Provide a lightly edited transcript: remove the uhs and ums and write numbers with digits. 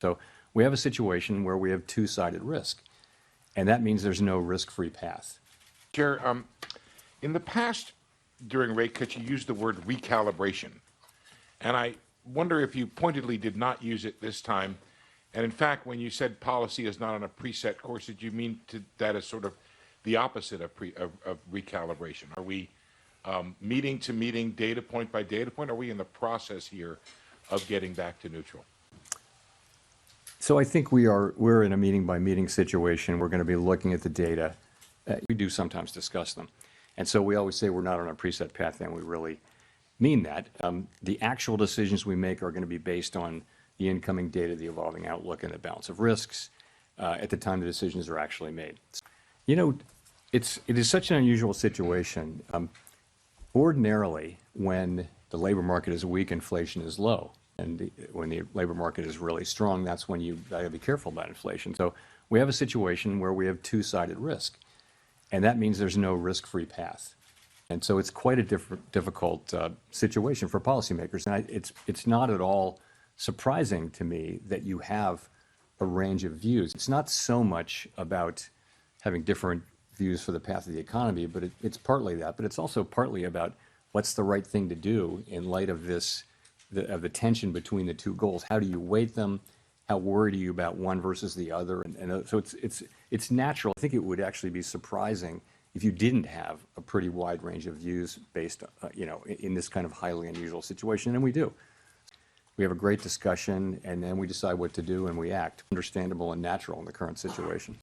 So we have a situation where we have two-sided risk, and that means there's no risk-free path. Chair, in the past, during rate cuts, you used the word recalibration. And I wonder if you pointedly did not use it this time. And in fact, when you said policy is not on a preset course, did you mean that as sort of the opposite of recalibration? Are we meeting to meeting, data point by data point? Are we in the process here of getting back to neutral? So I think we're in a meeting by meeting situation. We're going to be looking at the data. We do sometimes discuss them. And so we always say we're not on a preset path, and we really mean that. The actual decisions we make are going to be based on the incoming data, the evolving outlook, and the balance of risks at the time the decisions are actually made. You know, it is such an unusual situation. Ordinarily, when the labor market is weak, inflation is low. And when the labor market is really strong, that's when you got to be careful about inflation. So we have a situation where we have two-sided risk, and that means there's no risk-free path. And so it's quite a difficult situation for policymakers. And it's not at all surprising to me that you have a range of views. It's not so much about having different views for the path of the economy, but it's partly that. But it's also partly about what's the right thing to do in light of this, of the tension between the two goals. How do you weight them? How worried are you about one versus the other? And so it's natural. I think it would actually be surprising if you didn't have a pretty wide range of views based, in this kind of highly unusual situation, and we do. We have a great discussion, and then we decide what to do, and we act. Understandable and natural in the current situation.